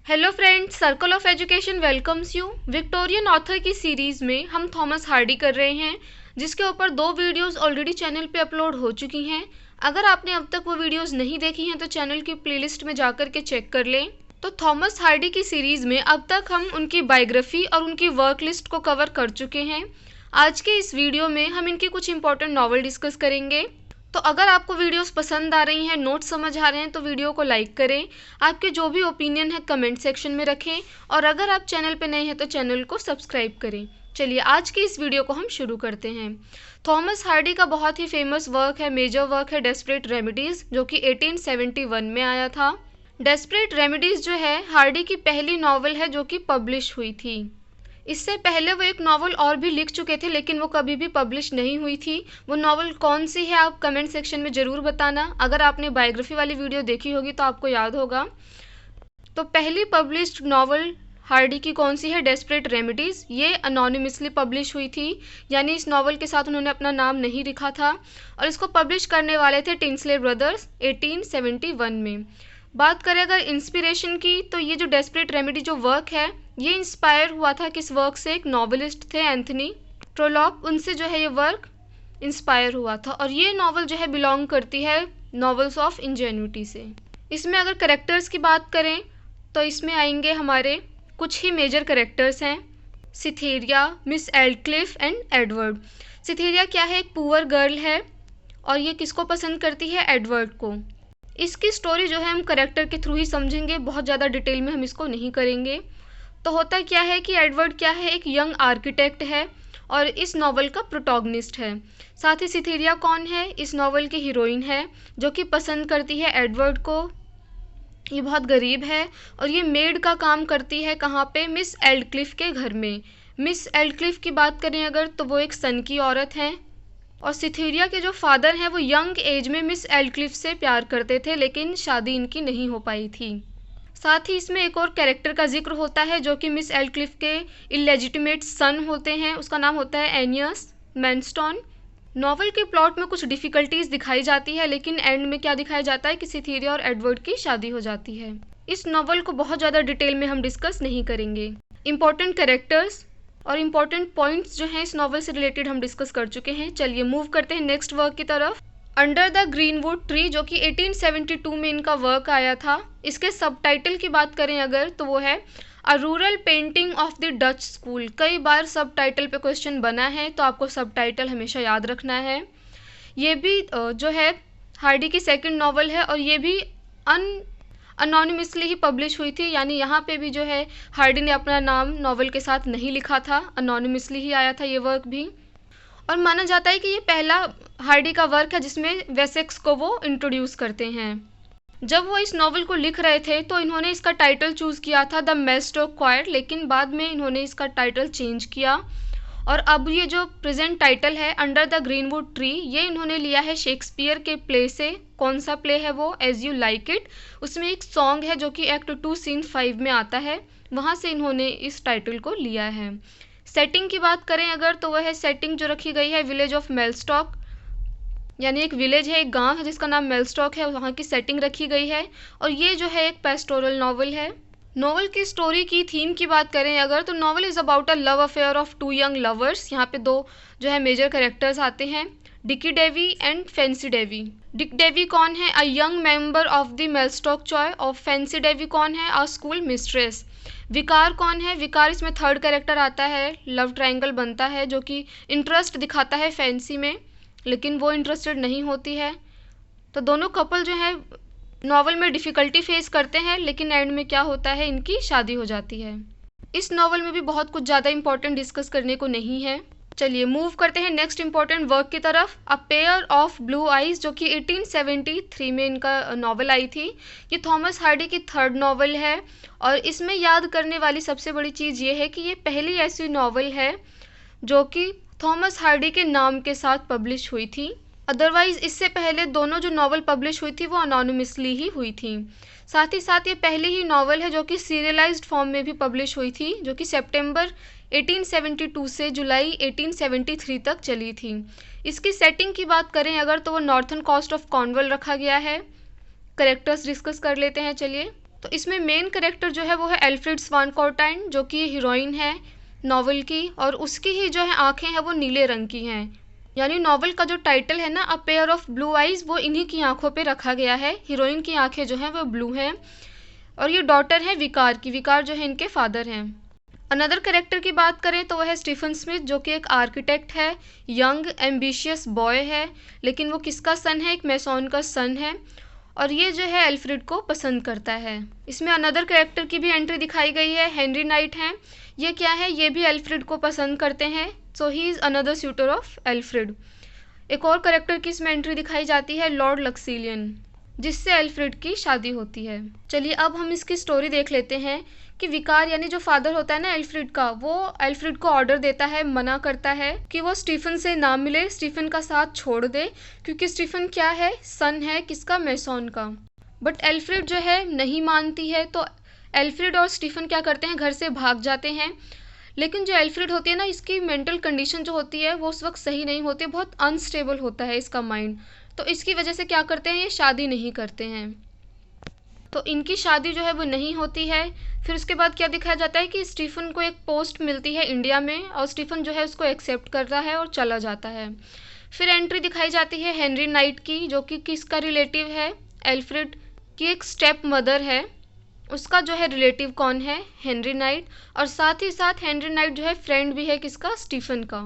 Hello friends, circle of education welcomes you. Victorian author की series में हम Thomas Hardy कर रहे हैं, जिसके ऊपर 2 वीडियोस ऑलरेडी चैनल पे अपलोड हो चुकी हैं। अगर आपने अब तक वो वीडियोस नहीं देखी हैं तो चैनल की प्लेलिस्ट में जाकर के चेक कर लें। तो थॉमस हार्डी की सीरीज़ में अब तक हम उनकी बायोग्राफी और उनकी वर्क लिस्ट को कवर कर चुके हैं। आज के इस वीडियो में हम इनकी कुछ इंपॉर्टेंट नॉवल डिस्कस करेंगे। तो अगर आपको वीडियोस पसंद आ रही हैं, नोट्स समझ आ रहे हैं, तो वीडियो को लाइक करें। आपके जो भी ओपिनियन है कमेंट सेक्शन में रखें और अगर आप चैनल पे नए हैं तो चैनल को सब्सक्राइब करें। चलिए आज की इस वीडियो को हम शुरू करते हैं। थॉमस हार्डी का बहुत ही फेमस वर्क है, मेजर वर्क है डेस्परेट रेमेडीज़, जो कि 1871 में आया था। डेस्परेट रेमेडीज़ जो है हार्डी की पहली नॉवल है जो कि पब्लिश हुई थी। इससे पहले वो एक नॉवल और भी लिख चुके थे लेकिन वो कभी भी पब्लिश नहीं हुई थी। वो नॉवल कौन सी है आप कमेंट सेक्शन में ज़रूर बताना। अगर आपने बायोग्राफी वाली वीडियो देखी होगी तो आपको याद होगा। तो पहली पब्लिश्ड नॉवल हार्डी की कौन सी है? Desperate remedies. ये अनोनिमसली पब्लिश हुई थी, यानी इस नॉवल के साथ उन्होंने अपना नाम नहीं लिखा था और इसको पब्लिश करने वाले थे टिंसले ब्रदर्स 1871 में। बात करें अगर इंस्पिरेशन की, तो ये जो डेस्परेट रेमेडी जो वर्क है ये इंस्पायर हुआ था किस वर्क से? एक नॉवेलिस्ट थे एंथनी ट्रोलॉप, उनसे जो है ये वर्क इंस्पायर हुआ था और ये नॉवल जो है बिलोंग करती है नॉवेल्स ऑफ इंजेन्युटी से। इसमें अगर करेक्टर्स की बात करें तो इसमें आएंगे हमारे कुछ ही मेजर करेक्टर्स हैं, सिथेरिया, मिस एल्डक्लिफ एंड एडवर्ड। सिथेरिया क्या है? एक पुअर गर्ल है और ये किसको पसंद करती है? एडवर्ड को। इसकी स्टोरी जो है हम करेक्टर के थ्रू ही समझेंगे, बहुत ज़्यादा डिटेल में हम इसको नहीं करेंगे। तो होता क्या है कि एडवर्ड क्या है? एक यंग आर्किटेक्ट है और इस नॉवल का प्रोटोगनिस्ट है। साथ ही सिथेरिया कौन है? इस नॉवल की हीरोइन है जो कि पसंद करती है एडवर्ड को। ये बहुत गरीब है और ये मेड का काम करती है। कहाँ पे? मिस एल्डक्लिफ के घर में। मिस एल्डक्लिफ की बात करें अगर तो वो एक सन की औरत हैं और सिथेरिया के जो फादर हैं वो यंग एज में मिस एल्डक्लिफ से प्यार करते थे लेकिन शादी इनकी नहीं हो पाई थी। साथ ही इसमें एक और कैरेक्टर का जिक्र होता है जो कि मिस एल्डक्लिफ के इलेजिटिमेट सन होते हैं, उसका नाम होता है एनियस मैनस्टोन। नॉवल के प्लॉट में कुछ डिफ़िकल्टीज दिखाई जाती है लेकिन एंड में क्या दिखाया जाता है कि सिथेरिया और एडवर्ड की शादी हो जाती है। इस नॉवल को बहुत ज़्यादा डिटेल में हम डिस्कस नहीं करेंगे। इम्पॉर्टेंट कैरेक्टर्स और इम्पॉर्टेंट पॉइंट्स जो हैं इस नॉवल से रिलेटेड हम डिस्कस कर चुके हैं। चलिए मूव करते हैं नेक्स्ट वर्क की तरफ। अंडर द ग्रीनवुड ट्री, जो कि 1872 में इनका वर्क आया था। इसके सबटाइटल की बात करें अगर तो वो है a rural painting of the Dutch school. कई बार सबटाइटल पे क्वेश्चन बना है तो आपको सबटाइटल हमेशा याद रखना है। ये भी जो है हार्डी की सेकंड नॉवल है और ये भी अनोनिमसली ही पब्लिश हुई थी, यानी यहाँ पे भी जो है हार्डी ने अपना नाम नॉवल के साथ नहीं लिखा था, अनोनिमसली ही आया था ये वर्क भी। और माना जाता है कि ये पहला हार्डी का वर्क है जिसमें वेसेक्स को वो इंट्रोड्यूस करते हैं। जब वो इस नॉवल को लिख रहे थे तो इन्होंने इसका टाइटल चूज़ किया था द मेस्टोक क्वायर, लेकिन बाद में इन्होंने इसका टाइटल चेंज किया और अब ये जो प्रेजेंट टाइटल है अंडर द ग्रीनवुड ट्री, ये इन्होंने लिया है शेक्सपियर के प्ले से। कौन सा प्ले है वो? As you like it. उसमें एक सॉन्ग है जो कि एक्ट 2 सीन 5 में आता है, वहाँ से इन्होंने इस टाइटल को लिया है। सेटिंग की बात करें अगर तो वह सेटिंग जो रखी गई है विलेज ऑफ मेलस्टॉक, यानी एक विलेज है, एक गांव है जिसका नाम मेलस्टॉक है, वहाँ की सेटिंग रखी गई है और ये जो है एक पेस्टोरल नॉवल है। नॉवल की स्टोरी की थीम की बात करें अगर तो novel is about a love affair of 2 young lovers. यहाँ पे 2 जो है मेजर कैरेक्टर्स आते हैं, Dickie Dewy and Fancy Dewy. Dick Dewy कौन है? A young member of the Mellstock choir. और फैंसी डेवी कौन है? A school mistress. विकार कौन है? विकार इसमें थर्ड कैरेक्टर आता है, लव ट्रायंगल बनता है जो कि इंटरेस्ट दिखाता है फैंसी में लेकिन वो इंटरेस्टेड नहीं होती है। तो दोनों कपल जो है नॉवल में डिफ़िकल्टी फेस करते हैं लेकिन एंड में क्या होता है, इनकी शादी हो जाती है। इस नॉवल में भी बहुत कुछ ज़्यादा इंपॉर्टेंट डिस्कस करने को नहीं है। चलिए मूव करते हैं नेक्स्ट इंपॉर्टेंट वर्क की तरफ। A pair of blue eyes, जो कि 1873 में इनका नॉवल आई थी। ये थॉमस हार्डी की थर्ड नॉवल है और इसमें याद करने वाली सबसे बड़ी चीज़ ये है कि ये पहली ऐसी नॉवल है जो कि थॉमस हार्डी के नाम के साथ पब्लिश हुई थी। अदरवाइज़ इससे पहले दोनों जो नॉवल पब्लिश हुई थी वो अनोनिमसली ही हुई थी। साथ ही साथ ये पहली ही नॉवल है जो कि सीरियलाइज्ड फॉर्म में भी पब्लिश हुई थी, जो कि सितंबर 1872 से जुलाई 1873 तक चली थी। इसकी सेटिंग की बात करें अगर तो वो नॉर्थन कोस्ट ऑफ कॉर्नवॉल रखा गया है। करेक्टर्स डिस्कस कर लेते हैं चलिए। तो इसमें मेन कैरेक्टर जो है वो है एल्फ्रेड स्वानकोर्टाइन, जो कि हीरोइन है नॉवल की, और उसकी ही जो है आंखें हैं वो नीले रंग की हैं। यानी नॉवल का जो टाइटल है ना, a pair of blue eyes, वो इन्हीं की आंखों पे रखा गया है। हीरोइन की आंखें जो हैं वो ब्लू हैं, और ये डॉटर है विकार की। विकार जो है इनके फादर हैं। अनदर कैरेक्टर की बात करें तो वह है स्टीफन स्मिथ, जो कि एक आर्किटेक्ट है, यंग एम्बिशियस बॉय है, लेकिन वो किसका सन है, एक मैसॉन का सन है, और ये जो है एल्फ्रेड को पसंद करता है। इसमें अनदर कैरेक्टर की भी एंट्री दिखाई गई है, हेनरी नाइट हैं। ये क्या है, ये भी एल्फ्रेड को पसंद करते हैं, so he is another suitor of Alfred. एक और कैरेक्टर की इसमें एंट्री दिखाई जाती है, लॉर्ड लक्सीलियन, जिससे एल्फ्रेड की शादी होती है। चलिए अब हम इसकी स्टोरी देख लेते हैं कि विकार यानी जो फादर होता है ना एल्फ्रेड का, वो एल्फ्रेड को ऑर्डर देता है, मना करता है कि वो स्टीफन से ना मिले, स्टीफन का साथ छोड़ दे, क्योंकि स्टीफन क्या है, सन है किसका, मैसॉन का। बट एल्फ्रेड जो है नहीं मानती है, तो एल्फ्रेड और स्टीफन क्या करते हैं, घर से भाग जाते हैं। लेकिन जो एल्फ्रेड होती है ना, इसकी मेंटल कंडीशन जो होती है वो उस वक्त सही नहीं होती, बहुत अनस्टेबल होता है इसका माइंड, तो इसकी वजह से क्या करते हैं, ये शादी नहीं करते हैं। तो इनकी शादी जो है वो नहीं होती है। फिर उसके बाद क्या दिखाया जाता है कि स्टीफन को एक पोस्ट मिलती है इंडिया में, और स्टीफन जो है उसको एक्सेप्ट करता है और चला जाता है। फिर एंट्री दिखाई जाती है हेनरी नाइट की, जो कि किसका रिलेटिव है, एल्फ्रेड की एक स्टेप मदर है, उसका जो है रिलेटिव कौन है, हेनरी नाइट, और साथ ही साथ हेनरी नाइट जो है फ्रेंड भी है किसका, स्टीफन का।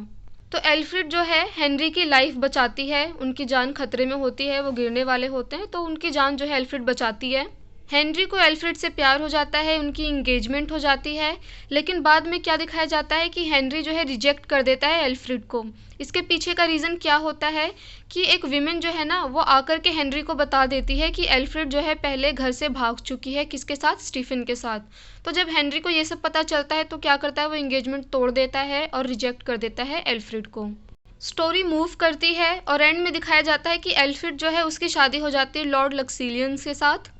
तो एल्फ्रेड जो है हेनरी की लाइफ बचाती है, उनकी जान खतरे में होती है, वो गिरने वाले होते हैं, तो उनकी जान जो है एल्फ्रेड बचाती है। हेनरी को एल्फ्रेड से प्यार हो जाता है, उनकी इंगेजमेंट हो जाती है, लेकिन बाद में क्या दिखाया जाता है कि हेनरी जो है रिजेक्ट कर देता है एल्फ्रेड को। इसके पीछे का रीज़न क्या होता है कि एक विमेन जो है ना, वो आकर के हेनरी को बता देती है कि एल्फ्रेड जो है पहले घर से भाग चुकी है, किसके साथ, स्टीफन के साथ। तो जब हेनरी को ये सब पता चलता है तो क्या करता है, वो इंगेजमेंट तोड़ देता है और रिजेक्ट कर देता है एल्फ्रेड को। स्टोरी मूव करती है और एंड में दिखाया जाता है कि एल्फ्रेड जो है उसकी शादी हो जाती है लॉर्ड लक्सीलियन के साथ।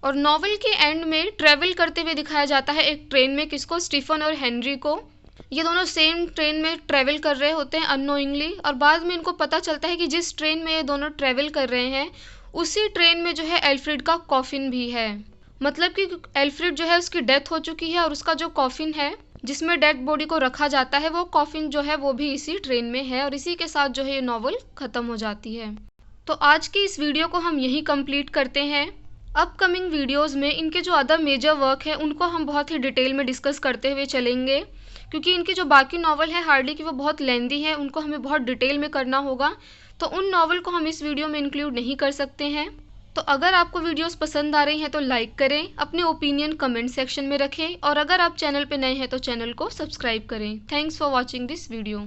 और नॉवल के एंड में ट्रैवल करते हुए दिखाया जाता है एक ट्रेन में, किसको, स्टीफन और हेनरी को। ये दोनों सेम ट्रेन में ट्रैवल कर रहे होते हैं अननोइंगली, और बाद में इनको पता चलता है कि जिस ट्रेन में ये दोनों ट्रैवल कर रहे हैं उसी ट्रेन में जो है एल्फ्रेड का कॉफिन भी है। मतलब कि एल्फ्रेड जो है उसकी डेथ हो चुकी है, और उसका जो कॉफिन है जिसमें डेड बॉडी को रखा जाता है, वो कॉफिन जो है वो भी इसी ट्रेन में है, और इसी के साथ जो है ये नॉवल ख़त्म हो जाती है। तो आज की इस वीडियो को हम यहीं कंप्लीट करते हैं। अपकमिंग वीडियोस में इनके जो अदर मेजर वर्क है उनको हम बहुत ही डिटेल में डिस्कस करते हुए चलेंगे, क्योंकि इनकी जो बाकी नॉवल है हार्डली कि वो बहुत लेंदी है, उनको हमें बहुत डिटेल में करना होगा, तो उन नॉवल को हम इस वीडियो में इंक्लूड नहीं कर सकते हैं। तो अगर आपको वीडियोस पसंद आ रही हैं तो लाइक करें, अपने ओपिनियन कमेंट सेक्शन में रखें, और अगर आप चैनल पर नए हैं तो चैनल को सब्सक्राइब करें। Thanks for watching this video.